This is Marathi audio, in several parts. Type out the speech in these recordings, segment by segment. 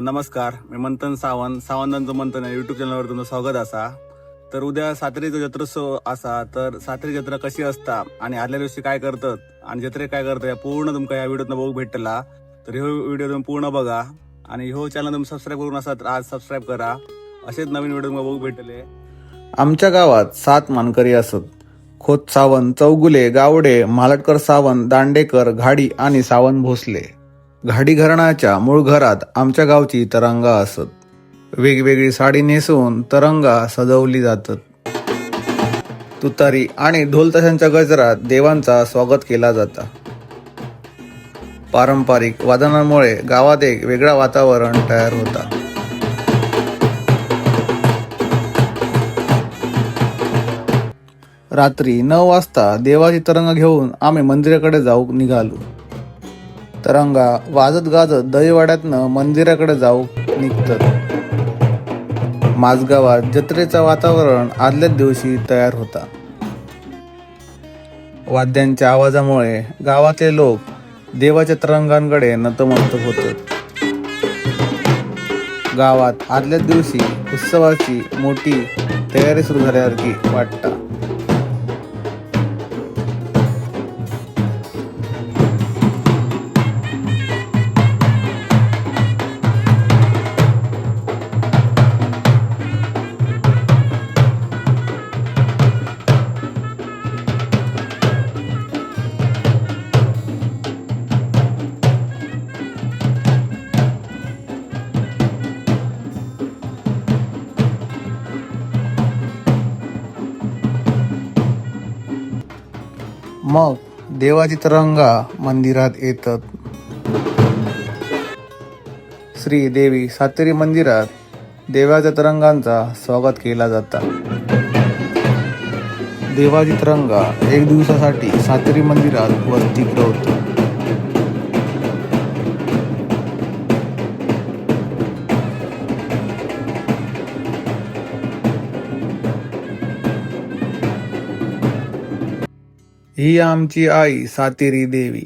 नमस्कार, मी मंथन सावंत. सावंतांचं मंथन या युट्यूब चॅनलवर तुमचं स्वागत असा. तर उद्या सातेरीचो जत्रोत्सव असा. तर सातेरी जत्रा कशी असता आणि आदल्या दिवशी काय करतात आणि जत्रेक काय करतात या पूर्ण तुमका या व्हिडिओत बघू भेटला. तर ह्यो व्हिडिओ तुम्ही पूर्ण बघा आणि ह्यो चॅनल तुम्ही सबस्क्राईब करून असा तर आज सबस्क्राईब करा. असेच नवीन व्हिडिओ तुम्हाला बघू भेटले. आमच्या गावात 7 मानकरी असत. खोत सावंत, चौगुले, गावडे, मालटकर सावंत, दांडेकर, घाडी आणि सावंत भोसले. घाडी घराण्याच्या मूळ घरात आमच्या गावची तरंगा असत. वेगवेगळी साडी नेसवून तरंगा सजवली जातात. तुतारी आणि ढोल ताशांच्या गजरात देवांचा स्वागत केला जाता. पारंपरिक वादनांमुळे गावात एक वेगळा वातावरण तयार होता. रात्री 9 वाजता देवाची तरंगा घेऊन आम्ही मंदिराकडे जाऊ निघालो. तरंगा वाजत गाजत दहीवाड्यातनं मंदिराकडे जाऊ निघतात. माझगावात जत्रेचं वातावरण आदल्याच दिवशी तयार होता. वाद्यांच्या आवाजामुळे गावातले लोक देवाच्या तरंगांकडे नतमस्तक होतात. गावात आदल्याच दिवशी उत्सवाची मोठी तयारी सुरू झाल्यासारखी वाटतं. मग देवाची तरंगा मंदिरात येतात. श्री देवी सातेरी मंदिरात देवाच्या तरंगांचा स्वागत केला जाता. देवाची तरंगा 1 दिवसासाठी सातेरी मंदिरात वरती फिरवतो. ही आमची आई सातेरी देवी.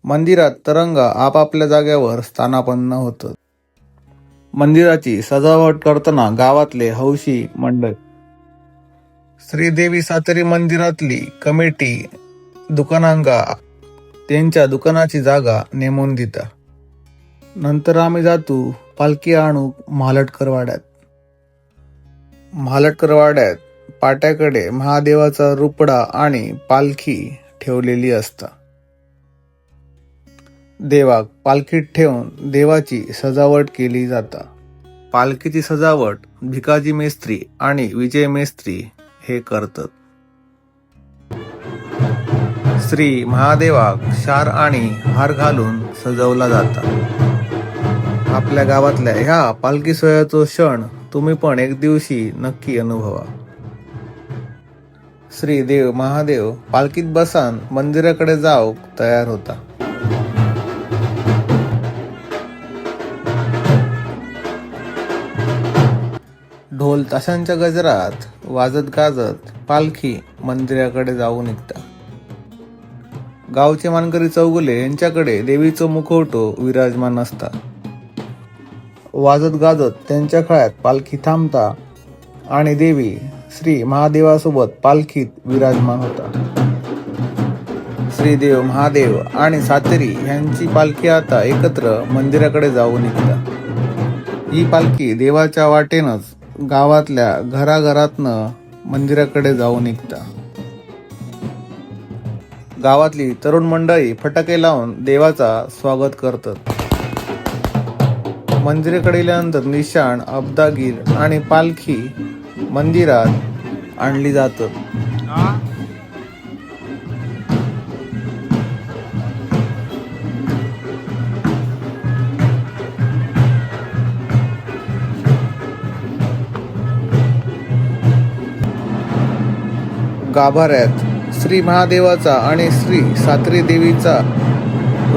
मंदिरात तरंगा आपापल्या जागेवर स्थानापन्न होतात. मंदिराची सजावट करताना गावातले हौशी मंडळ श्रीदेवी सातेरी मंदिरातली कमिटी दुकानांका त्यांच्या दुकानाची जागा नेमून देता. नंतर आम्ही जातो पालखी आणू मालटकरवाड्यात. मालटकरवाड्यात पाट्याकडे महादेवाचा रुपडा आणि पालखी ठेवलेली असता. देवाक पालखीत ठेवून देवाची सजावट केली जाता. पालखीची सजावट भिकाजी मेस्त्री आणि विजय मेस्त्री हे करतात. श्री महादेवाक शार आणि हार घालून सजवला जाता. आपल्या गावातल्या ह्या पालखी सोहळ्याचा क्षण तुम्ही पण एक दिवशी नक्की अनुभवा. श्री देव महादेव पालखीत बसान मंदिराकडे जाऊ तयार होता. ढोल ताशांच्या गजरात वाजत गाजत पालखी मंदिराकडे जाऊ निघता. गावचे मानकरी चौगुले यांच्याकडे देवीचं मुखवटो विराजमान असता. वाजत गाजत त्यांच्या खळ्यात पालखी थांबता आणि देवी श्री महादेवासोबत पालखीत विराजमान होता. श्रीदेव महादेव आणि सातेरी यांची पालखी आता एकत्र मंदिराकडे जाऊ निघता. ही पालखी देवाच्या वाटेनच गावातल्या घराघरातनं मंदिराकडे जाऊ निघता. गावातली तरुण मंडळी फटाके लावून देवाचा स्वागत करतात. मंदिराकडे गेल्यानंतर निशाण, अब्दागीर आणि पालखी मंदिरात आणली जातात. गाभाऱ्यात श्री महादेवाचा आणि श्री सातेरी देवीचा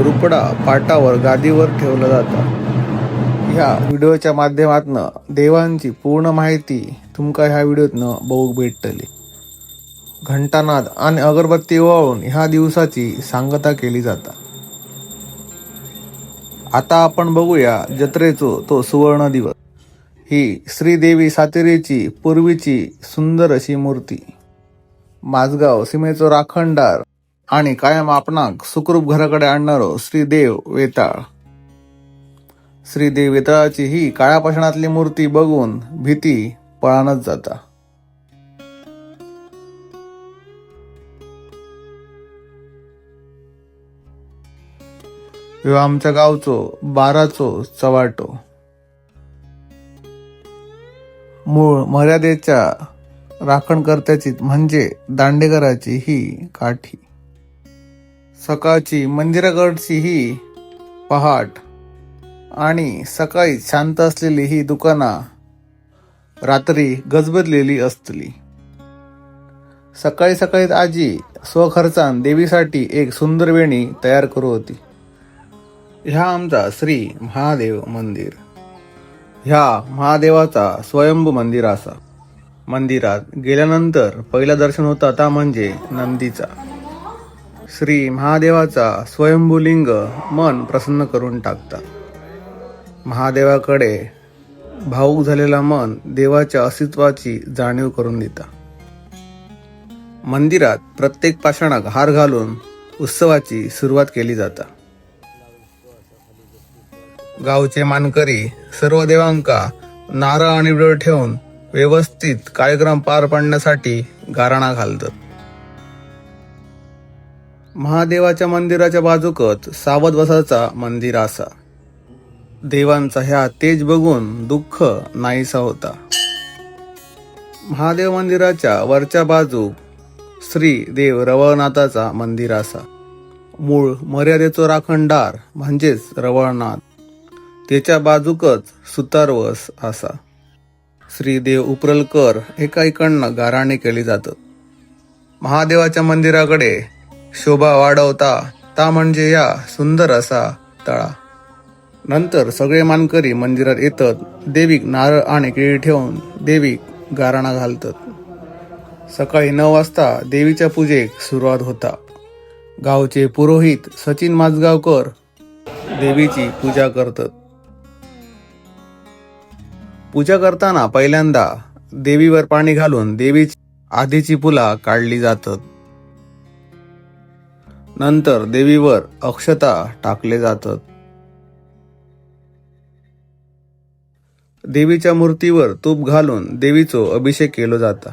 रुपडा पाटावर गादीवर ठेवला जातो. ह्या व्हिडिओच्या माध्यमातून देवांची पूर्ण माहिती तुमका ह्या व्हिडिओतनं बघूक भेटतली. घंटानाद आणि अगरबत्ती ओवाळून ह्या दिवसाची सांगता केली जाता. आता आपण बघूया जत्रेचो तो सुवर्ण दिवस. ही श्रीदेवी सातेरीची पूर्वीची सुंदर अशी मूर्ती. माझगाव सीमेचो राखणदार आणि कायम आपणाक सुखरूप घराकडे आणणारो श्रीदेव वेताळ. श्रीदेव वेताळाची ही काळ्या पाषाणातली मूर्ती बघून भीती पळानच जाता. ह्यो आमच्या गावचो बाराचो चवाटो. मूळ मर्यादेच्या राखणकर्त्याची म्हणजे दांडेकराची ही काठी. सकाळची मंदिराकडची ही पहाट आणि सकाळी शांत असलेली ही दुकाना रात्री गजबजलेली असतली. सकाळी सकाळीच आजी स्वखर्चान देवीसाठी एक सुंदर वेणी तयार करू होती. ह्या आमचा श्री महादेव मंदिर. ह्या महादेवाचा स्वयंभू मंदिर असा. मंदिरात गेल्यानंतर पहिला दर्शन होता ता म्हणजे नंदीचा. श्री महादेवाचा स्वयंभू लिंग मन प्रसन्न करून टाकता. महादेवाकडे भावूक झालेला मन देवाच्या अस्तित्वाची जाणीव करून देता. मंदिरात प्रत्येक पाषाणाक हार घालून उत्सवाची सुरुवात केली जाता. गावचे मानकरी सर्व देवांका नारळ आणि विडळ ठेवून व्यवस्थित कार्यक्रम पार पाडण्यासाठी गाराणा घालतात. महादेवाच्या मंदिराच्या बाजूकच सावध बसाचा मंदिर असा. देवांचा ह्या तेज बघून दुःख नाहीसा होता. महादेव मंदिराच्या वरच्या बाजूक श्री देव रवळनाथाचा मंदिर असा. मूळ मर्यादेचो राखणदार म्हणजेच रवळनाथ. त्याच्या बाजूकच सुतारवस असा. श्रीदेव उपरलकर एका इकडनं गाराणे केली जातात. महादेवाच्या मंदिराकडे शोभा वाढवता ता म्हणजे या सुंदर असा तळा. नंतर सगळे मानकरी मंदिरात येतात. देवीक नारळ आणि केळी ठेवून देवीक गाराणा घालतात. सकाळी 9 वाजता देवीच्या पूजेक सुरुवात होता. गावचे पुरोहित सचिन माझगावकर देवीची पूजा करतात. पूजा करताना पहिल्यांदा देवीवर पाणी घालून देवीची आधीची फुला काढली जातात. नंतर देवीवर अक्षता टाकले जातात. देवीच्या मूर्तीवर तूप घालून देवीचो अभिषेक केलो जाता.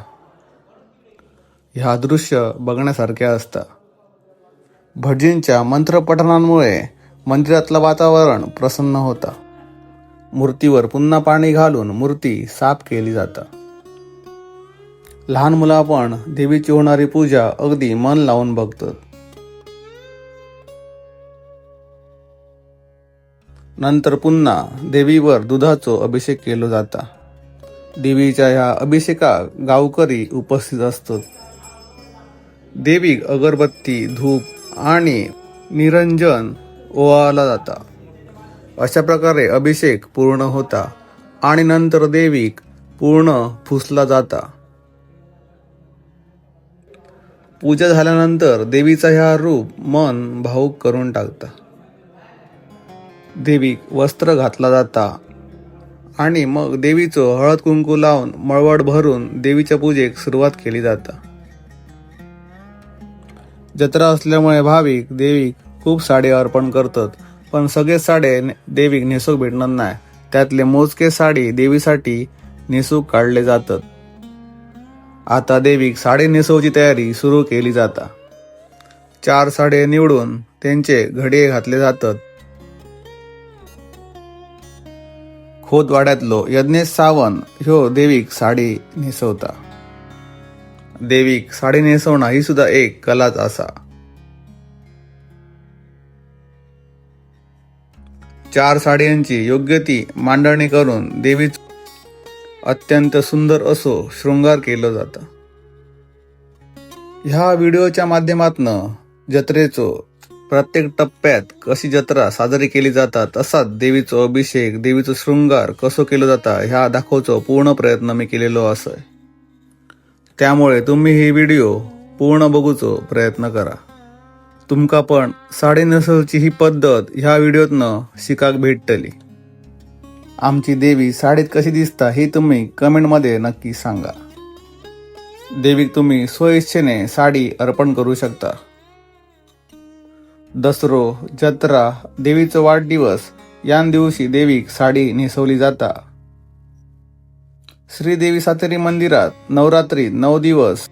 ह्या दृश्य बघण्यासारखे असता. भटजींच्या मंत्रपठणांमुळे मंदिरातलं वातावरण प्रसन्न होता. मूर्तीवर पुन्हा पाणी घालून मूर्ती साफ केली जाता. लहान मुलं पण देवीची होणारी पूजा अगदी मन लावून बघतात. नंतर पुन्हा देवीवर दुधाचो अभिषेक केलो जाता. देवीच्या ह्या अभिषेकाक गावकरी उपस्थित असतात. देवीक अगरबत्ती, धूप आणि निरंजन ओवाळला जाता. अशा प्रकारे अभिषेक पूर्ण होता आणि नंतर देवीक पूर्ण पुसला जाता. पूजा झाल्यानंतर देवीचा ह्या रूप मन भावुक करून टाकता. देवीक वस्त्र घातला जाता आणि मग देवीचं हळद कुंकू लावून मळवट भरून देवीच्या पूजेक सुरुवात केली जाता. जत्रा असल्यामुळे भाविक देवीक खूप साडे अर्पण करतात. पण सगळे साडे देवीक नेसूक भेटणार नाही. त्यातले मोजके साडी देवीसाठी नेसूक काढले जातात. आता देवीक साडी नेसवची तयारी सुरू केली जाता. 4 साडे निवडून त्यांचे घडे घातले जातात. खोतवाड्यातलो यज्ञेश सावंत ह्यो देवीक साडी नेसवता. देवीक साडी नेसवणं ही सुद्धा एक कलाच असा. 4 साड्यांची योग्य ती मांडणी करून देवीच अत्यंत सुंदर असो शृंगार केलं जातं. ह्या व्हिडिओच्या माध्यमातून जत्रेचो प्रत्येक टप्प्यात कशी जत्रा साजरी केली जाता तसाच देवीचो अभिषेक देवीचो शृंगार कसो केलो जाता ह्या दाखवचो पूर्ण प्रयत्न मी केलेलो असय. त्यामुळे तुम्ही ही व्हिडिओ पूर्ण बघूचो प्रयत्न करा. तुमका पण साडी नेसवची ही पद्धत ह्या व्हिडिओतनं शिकाक भेटतली. आमची देवी साडीत कशी दिसता हे तुम्ही कमेंटमध्ये नक्की सांगा. देवीक तुम्ही स्वइच्छेने साडी अर्पण करू शकता. दसरो, जत्रा, देवीचो वाढदिवस या दिवशी देवीक साडी नेसवली जाता. श्रीदेवी सातेरी मंदिरात नवरात्री 9 दिवस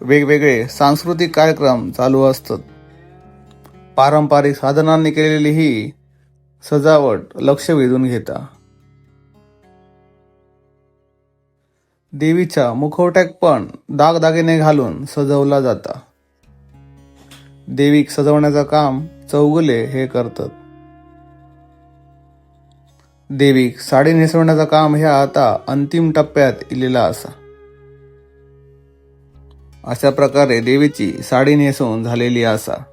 वेगवेगळे सांस्कृतिक कार्यक्रम चालू असतात. पारंपरिक साधनांनी केलेली ही सजावट लक्ष वेधून घेता. देवीच्या मुखवट्याक पण दागदागिने घालून सजवला जाता. देवीक सजवण्याचं काम चौगुले हे करतात. देवीक साडी नेसवण्याचं काम ह्या आता अंतिम टप्प्यात इलेला असा. अशा प्रकारे देवीची साडी नेसवून झालेली असा.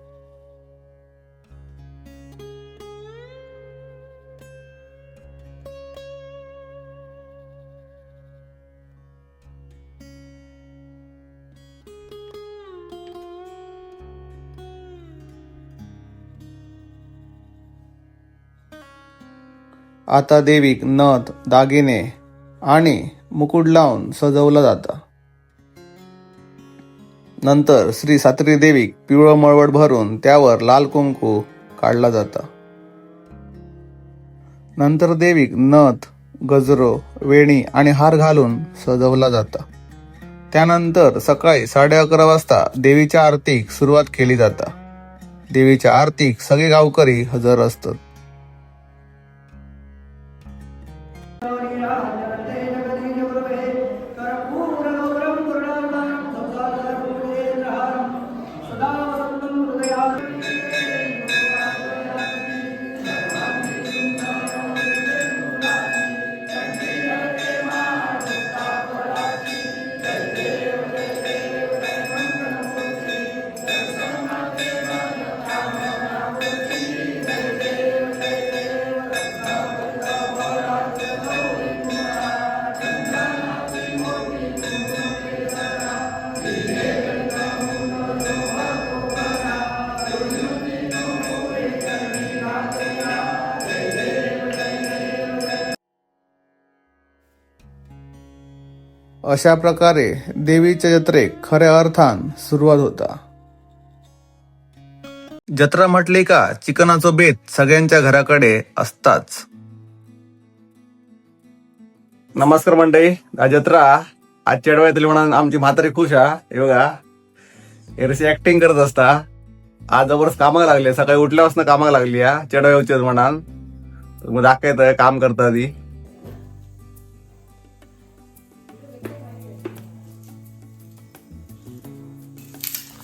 आता देवीक नथ, दागिने आणि मुकुट लावून सजवलं जातं. नंतर श्री सातेरी देवीक पिवळं मळवट भरून त्यावर लाल कुंकू काढला जातं. नंतर देवीक नथ, गजरो, वेणी आणि हार घालून सजवला जातं. त्यानंतर सकाळी 11:30 वाजता देवीच्या आरतीक सुरुवात केली जाता. देवीच्या आरतीक सगळे गावकरी हजर असतात. अशा प्रकारे देवीच्या जत्रेक खऱ्या अर्थान सुरुवात होता. जत्रा म्हटली का चिकनाचो बेत सगळ्यांच्या घराकडे असताच. नमस्कार मंडळी. आज जत्रा आज चेडवा येतली म्हणून आमची म्हातारी खुश हा. हे बघा एरशी ऍक्टिंग करत असता. आज जबरदस्त कामाक लागली. सकाळी उठल्यापासून कामाक लागली हा. चेडवा येऊचे म्हणान मग दाखवत काम करता ती.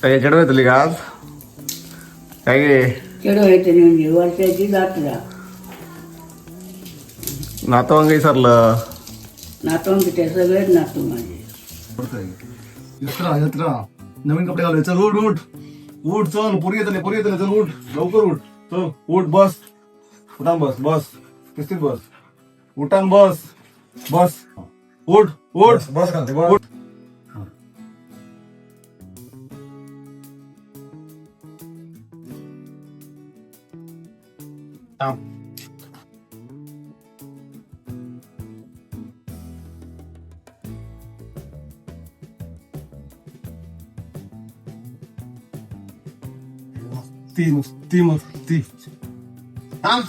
काय चेडवा येतली का आज? काय गे चेडू येते म्हणजे वर्षाची जात्रा. नातवंग विसरलं. नातवंग ते सगळेच नातू माझे. जत्रा जत्रा नवीन कपडे घालून चल. उठ उठ उठ चल. पुरी येतले चल. उठ लवकर उठ. चल उठ बस. उठान बस बस. किस्तीत बस. उठान बस बस. उठ उठ बस खाते बस. ती थांब.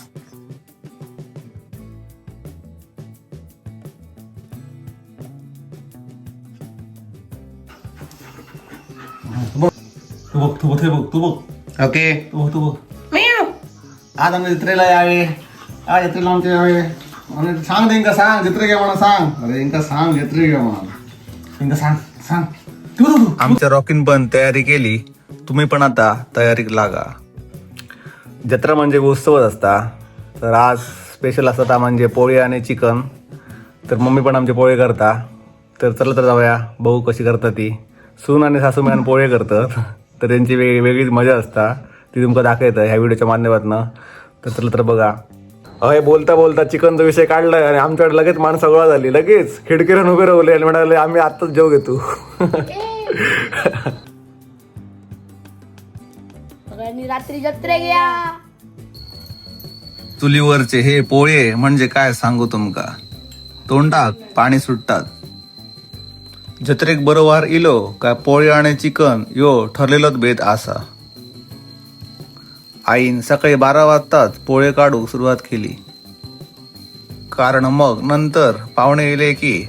तू बघ. ओके. तू बघ. आज आम्ही जत्रेला यावे. आज जत्रेला आमच्या यावे. आणि सांग इंका सांग जत्रे घ्या म्हणा सांग. अरे इंका सांग जत्रे घ्या म्हणा. इंका सांग. तू आमच्या रॉकिन पण तयारी केली. तुम्ही पण आता तयारीत लागा. जत्रा म्हणजे उत्सवच असता. तर आज स्पेशल असता म्हणजे पोळी आणि चिकन. तर मम्मी पण आमचे पोळे करता. तर चला तर जाऊया बघू कशी करतात ती. सून आणि सासू मिळून पोळे करतात. तर त्यांची वेगळीच मजा असता. ती तुमका दाखवतं ह्या व्हिडिओच्या माध्यमातून. तर चला तर बघा. अय बोलता बोलता चिकनचा विषय काढलाय आणि आमच्याकडे लगेच माणसं गोळा झाली. लगेच खिडकीवर उभे राहिले आणि म्हणाले आम्ही आत्ताच जेव घेतो. रात्री जत्रे घ्या. चुलीवरचे हे पोळे म्हणजे काय सांगू तुमका, तोंडाक पाणी सुटतात. जत्रेक बरोबर इलो काय पोळे आणि चिकन यो ठरलेलोच बेत आसा. आईन सकाळी 12 वाजताच पोळे काढूक सुरुवात केली, कारण मग नंतर पाहुणे येले की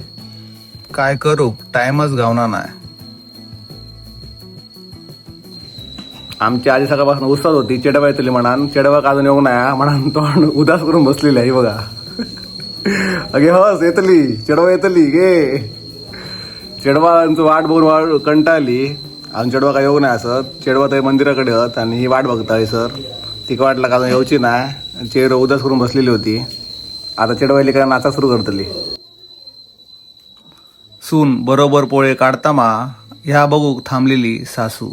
काय करूक टाइमच गावना नाही. आमची आधी सकाळपासून उसत होती. चेडवा येतली म्हणान, चेडवा अजून येऊ नाही म्हणान तोंड उदास करून बसलेली आहे बघा. अगे हस येतली, चेडवा येतली गे. चेडवांचं वाट बघून कंटाळली आणि चेडवा काय येऊ नाही असत. चेडवा तर मंदिराकडे हत आणि ही वाट बघताय सर. तिका वाटला का अजून येऊची नाही. चेड उदास करून बसलेली होती. आता चेडवा येली का नाचा सुरू करतली. सून बरोबर पोळे काढतामा ह्या बघूक थांबलेली सासू.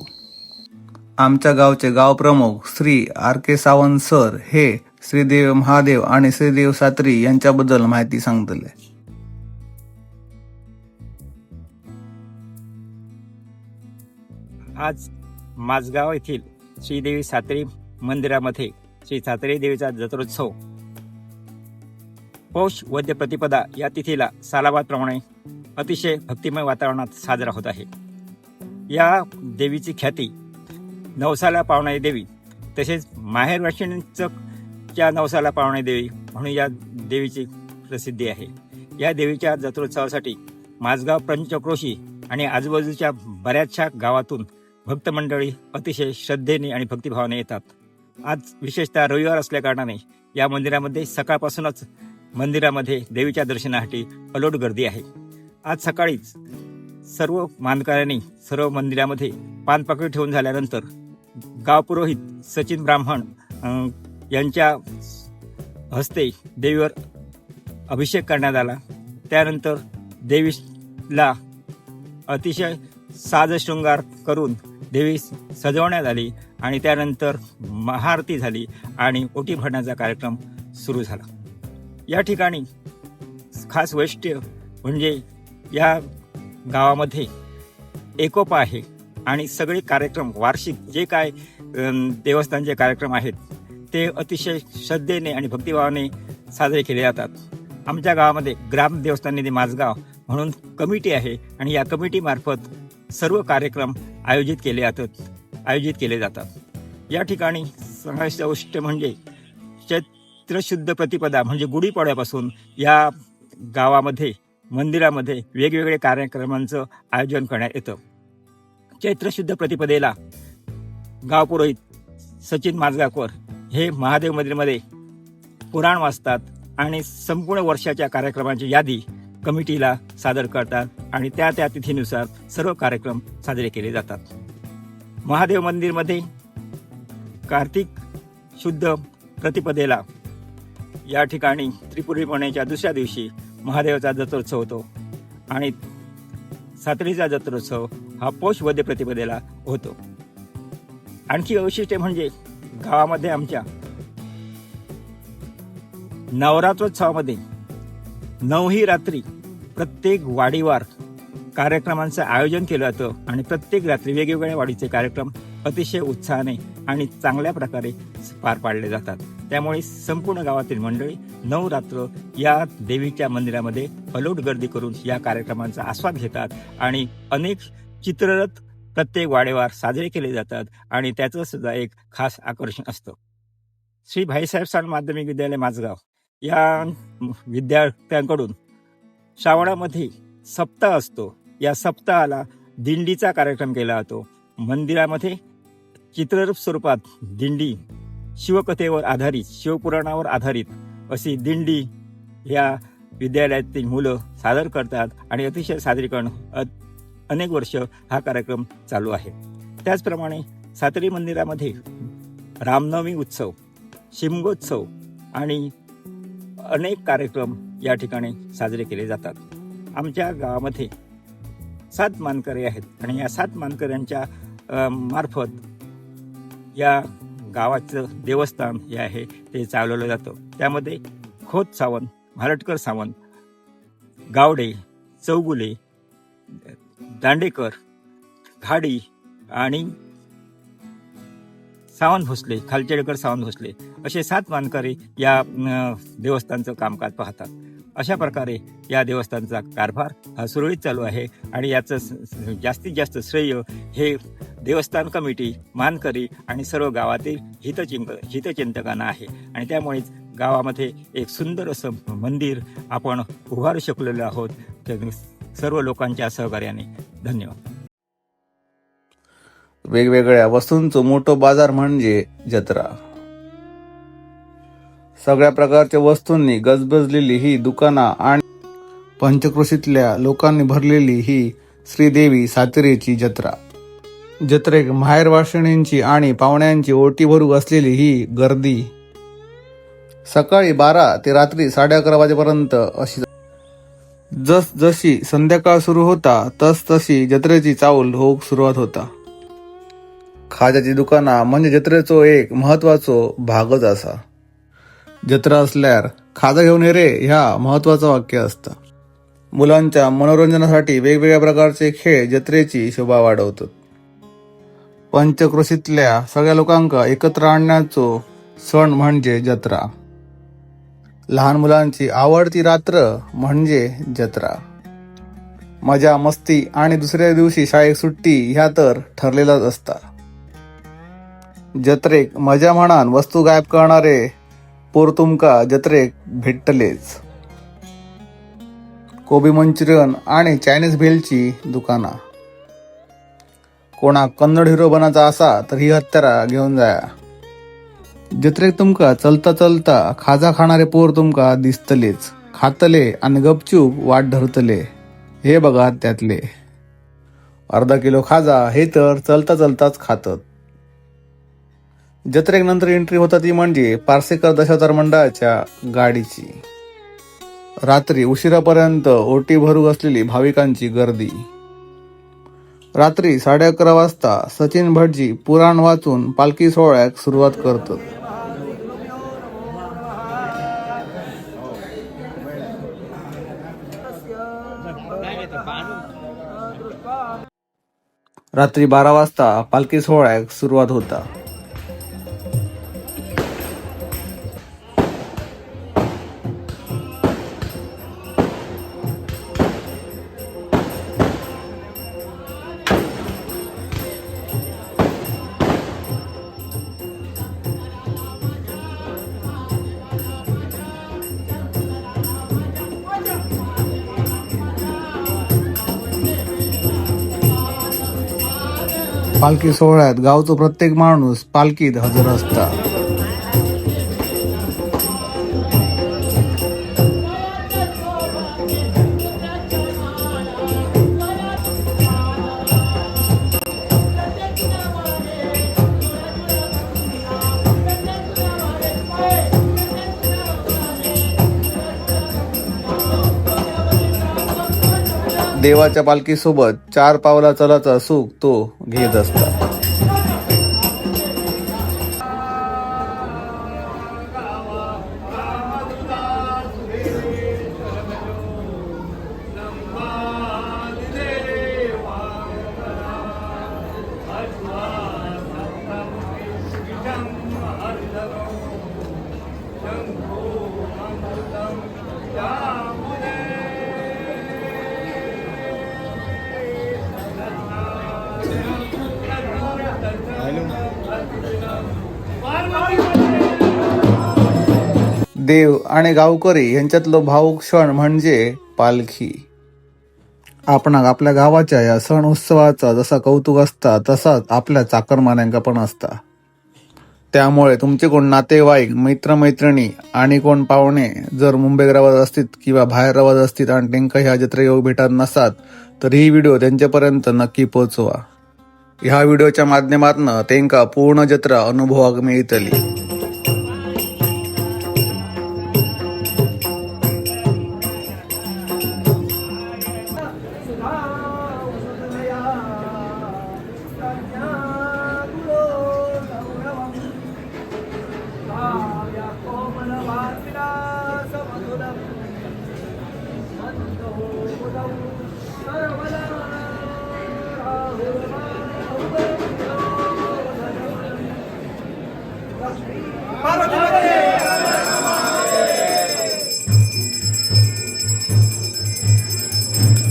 आमच्या गावचे गाव प्रमुख श्री RK सावंत सर हे श्रीदेव महादेव आणि श्रीदेव सात्री यांच्याबद्दल माहिती सांगतले. आज माझगाव येथील श्रीदेवी सात्री मंदिरामध्ये श्री सात्री देवीचा जत्रोत्सव पौष वद्य प्रतिपदा या तिथीला सालाबादप्रमाणे अतिशय भक्तिमय वातावरणात साजरा होत आहे. या देवीची ख्याती नवसाला पावणारी देवी, तसेच माहेरवाशिणीच्या नवसाला पावणारी देवी म्हणून या देवीची प्रसिद्धी आहे. या देवीच्या जत्रोत्सवासाठी माझगाव पंचक्रोशी आणि आजूबाजूच्या बऱ्याचशा गावातून भक्त मंडळी अतिशय श्रद्धेने आणि भक्तिभावाने येतात. आज विशेषतः रविवार असल्याकारणाने या मंदिरामध्ये सकाळपासूनच मंदिरामध्ये देवीच्या दर्शनासाठी अलोट गर्दी आहे. आज सकाळीच सर्व मानकऱ्यांनी सर्व मंदिरामध्ये पानपाकळी ठेवून झाल्यानंतर गावपुरोहित सचिन ब्राह्मण यांच्या हस्ते देवीवर अभिषेक करण्यात आला. त्यानंतर देवीला अतिशय साजशृंगार करून देवी सजवण्यात आली आणि त्यानंतर महाआरती झाली आणि ओटी भरण्याचा कार्यक्रम सुरू झाला. या ठिकाणी खास वैशिष्ट्य म्हणजे या गावामध्ये एकोपा आहे आणि सगळे कार्यक्रम वार्षिक जे काय देवस्थानचे कार्यक्रम आहेत ते अतिशय श्रद्धेने आणि भक्तिभावाने साजरे केले जातात. आमच्या गावामध्ये ग्राम देवस्थान निधी माझगाव म्हणून कमिटी आहे आणि या कमिटीमार्फत सर्व कार्यक्रम आयोजित केले जातात. या ठिकाणी सांगायचं गोष्ट म्हणजे चैत्र शुद्ध प्रतिपदा म्हणजे गुढीपाडव्यापासून या गावामध्ये मंदिरामध्ये वेगवेगळे कार्यक्रमांचं आयोजन करण्यात येतं. चैत्र शुद्ध प्रतिपदेला गावपुरोहित सचिन माझगावकर हे महादेव मंदिरमध्ये पुराण वाचतात आणि संपूर्ण वर्षाच्या कार्यक्रमांची यादी कमिटीला सादर करतात आणि त्या तिथीनुसार सर्व कार्यक्रम साजरे केले जातात. महादेव मंदिरमध्ये कार्तिक शुद्ध प्रतिपदेला या ठिकाणी त्रिपुरीपणेच्या दुसऱ्या दिवशी महादेवाचा जत्रोत्सव होतो आणि सात्रीचा जत्रोत्सव हा पौष वद्य प्रतिपदेला होतो. आणखी वैशिष्ट्य म्हणजे गावामध्ये आमच्या नवरात्रोत्सवामध्ये 9ही रात्री प्रत्येक वाडीवार कार्यक्रमांचं आयोजन केलं जातं आणि प्रत्येक रात्री वेगवेगळ्या वाडीचे कार्यक्रम अतिशय उत्साहाने आणि चांगल्या प्रकारे पार पाडले जातात. त्यामुळे संपूर्ण गावातील मंडळी 9 रात्र या देवीच्या मंदिरामध्ये अलोट गर्दी करून या कार्यक्रमांचा आस्वाद घेतात आणि अनेक चित्ररथ प्रत्येक वाडेवार साजरे केले जातात आणि त्याचं सुद्धा एक खास आकर्षण असतं. श्री भाईसाहेब साळुंखे माध्यमिक विद्यालय माझगाव या विद्यार्थ्यांकडून श्रावणामध्ये सप्ताह असतो. या सप्ताहाला दिंडीचा कार्यक्रम केला जातो. मंदिरामध्ये चित्ररूप स्वरूपात दिंडी, शिवकथेवर आधारित, शिवपुराणावर आधारित अशी दिंडी या विद्यालयातील मुलं सादर करतात आणि अतिशय सादरीकरण अनेक वर्ष हा कार्यक्रम चालू आहे. त्याचप्रमाणे सातरी मंदिरामध्ये रामनवमी उत्सव, शिमगोत्सव आणि अनेक कार्यक्रम या ठिकाणी साजरे केले जातात. आमच्या गावामध्ये 7 मानकरी आहेत आणि या 7 मानकऱ्यांच्या मार्फत या गावाचं देवस्थान हे आहे ते चालवलं जातं. त्यामध्ये खोत सावंत, म्हालटकर सावंत, गावडे, चौगुले, दांडेकर, घाडी आणि सावंत भोसले, खालचेडकर सावंत भोसले असे 7 मानकरी या देवस्थानचं कामकाज पाहतात. अशा प्रकारे या देवस्थानचा कारभार हा सुरळीत चालू आहे आणि याचं जास्तीत जास्त श्रेय हे देवस्थान कमिटी, मानकरी आणि सर्व गावातील हितचिंतकांना आहे. आणि त्यामुळेच गावामध्ये एक सुंदर असं मंदिर आपण उभारू शकलेलो आहोत. सर्व लोकांच्या सहकार्याने. धन्यवाद. वेगवेगळ्या वस्तूंचं मोठं बाजार म्हणजे जत्रा. सगळ्या प्रकारच्या वस्तूंनी गजबजलेली ही दुकानं आणि पंचक्रोशीतल्या लोकांनी भरलेली ही श्रीदेवी सातेरीची जत्रा. जत्रेक माहेरवाशिणींची आणि पाहुण्यांची ओटी भरू असलेली ही गर्दी सकाळी 12 ते रात्री 11:30 वाजेपर्यंत अशी. जशी संध्याकाळ सुरू होता तशी जत्रेची चाऊल होऊक सुरुवात होता. खाज्याची दुकाना म्हणजे जत्रेचो एक महत्वाचो भागच असा. जत्रा असल्यार खाजा घेऊन ये रे ह्या महत्वाचं वाक्य असतं. मुलांच्या मनोरंजनासाठी वेगवेगळ्या प्रकारचे खेळ जत्रेची शोभा वाढवतात. पंचक्रोशीतल्या सगळ्या लोकांका एकत्र आणण्याचो सण म्हणजे जत्रा. लहान मुलांची आवडती रात्र म्हणजे जत्रा. मजा मस्ती आणि दुसऱ्या दिवशी शाळेत सुट्टी ह्या तर ठरलेलाच असता. जत्रेक मजा म्हणान वस्तू गायब करणारे पोर तुमका जत्रेक भेटलेच. कोबी मंचुरियन आणि चायनीज भेलची दुकाना. कोणाक कन्नड हिरो बनायचा असा तर ही हत्यारा घेऊन जाया. जत्रेक तुमका चलता चलता खाजा खाणारे पोर तुमका दिसतलेच. खातले आणि गपचूप वाट धरतले. हे बघा त्यातले. अर्धा किलो खाजा हे तर चलता चलताच खातात. जत्रेक नंतर एंट्री होता ती म्हणजे पारसेकर दशावतार मंडळाच्या गाडीची. रात्री उशिरापर्यंत ओटी भरू असलेली भाविकांची गर्दी. रात्री 11:30 वाजता सचिन भटजी पुराण वाचून पालखी सोहळ्याक सुरुवात करतात. रात्री 12 वाजता पालखी सोहळ्याक सुरुवात होता. पालखी सोहळ्यात गावचो प्रत्येक माणूस पालखीत हजर असता. देवाच्या पालखीसोबत 4 पावला चलाचा सुख तो घेत असता. देव आणि गावकरी यांच्यातलो भावूक क्षण म्हणजे पालखी. आपणाक आपल्या गावाच्या या सण उत्सवाचा जसा कौतुक असता तसाच आपल्या चाकरमान्यांका पण असता. त्यामुळे तुमचे कोण नातेवाईक, मित्रमैत्रिणी आणि कोण पाहुणे जर मुंबईत राहत असतील किंवा बाहेर राहत असतील आणि त्यांना ह्या जत्रे योग भेटत नसतात तर ही व्हिडिओ त्यांच्यापर्यंत नक्की पोहोचवा. ह्या व्हिडिओच्या माध्यमातून त्यांना पूर्ण जत्रा अनुभवाक मिळतली.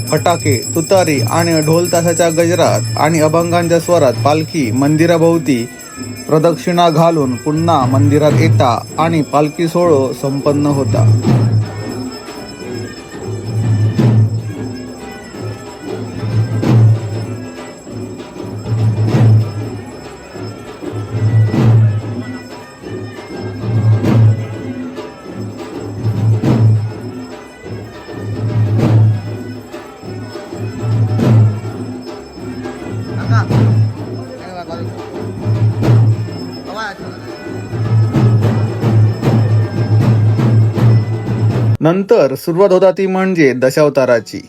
फटाके, तुतारी आणि ढोल ताशाच्या गजरात आणि अभंगांच्या स्वरात पालखी मंदिराभोवती प्रदक्षिणा घालून पुन्हा मंदिरात येता आणि पालखी सोहळा संपन्न होता. नंतर सुरुवात होता ती म्हणजे दशावताराची.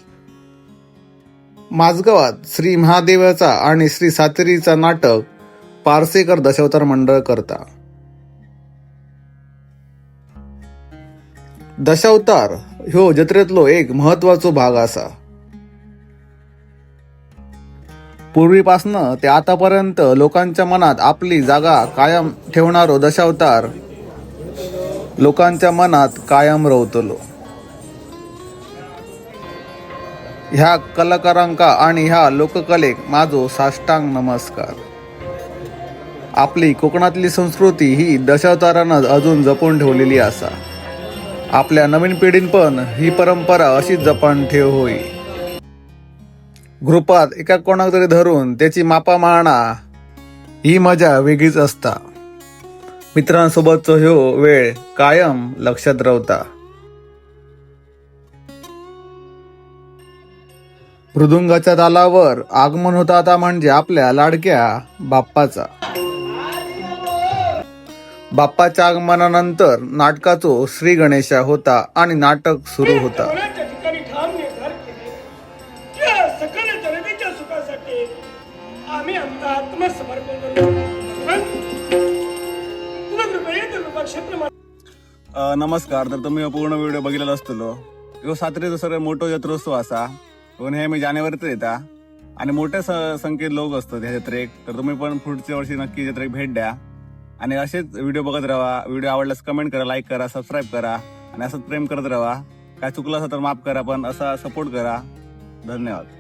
माझगावात श्री महादेवाचा आणि श्री सातेरीचा नाटक पारसेकर दशावतार मंडळ करता. दशावतार ह्यो जत्रेतलो एक महत्वाचो भाग असा. पूर्वीपासनं ते आतापर्यंत लोकांच्या मनात आपली जागा कायम ठेवणारो दशावतार लोकांच्या मनात कायम रवतलो. ह्या कलाकारांका आणि ह्या लोककलेक माझो साष्टांग नमस्कार. आपली कोकणातली संस्कृती ही दशावतारानं अजून जपून ठेवलेली असा. आपल्या नवीन पिढीन पण ही परंपरा अशीच जपून ठेव होई. ग्रुपात एका कोणाक तरी धरून त्याची मापा मारणा ही मजा वेगळीच असता. मित्रांसोबतचो ह्यो वेळ कायम लक्षात राहता. मृदुंगाच्या तालावर आगमन होता आता म्हणजे आपल्या लाडक्या बाप्पाचा. बाप्पाच्या आगमनानंतर नाटकाचो श्री गणेशा होता आणि नाटक सुरू होता. नमस्कार. तर तुम्ही पूर्ण व्हिडिओ बघितलेला असतलो. ह्यो सातेरीचो सगळ्यात मोठो जत्रोत्सव असा. हे मी जानेवारीत येता आणि मोठ्या संख्येत लोक असतात ह्या जत्रेक. तर तुम्ही पण पुढच्या वर्षी नक्की जत्रेक भेट द्या आणि असेच व्हिडिओ बघत राहा. व्हिडिओ आवडल्यास कमेंट करा, लाईक करा, सबस्क्राईब करा आणि असंच प्रेम करत राहा. काय चुकलं असं तर माफ करा, पण असा सपोर्ट करा. धन्यवाद.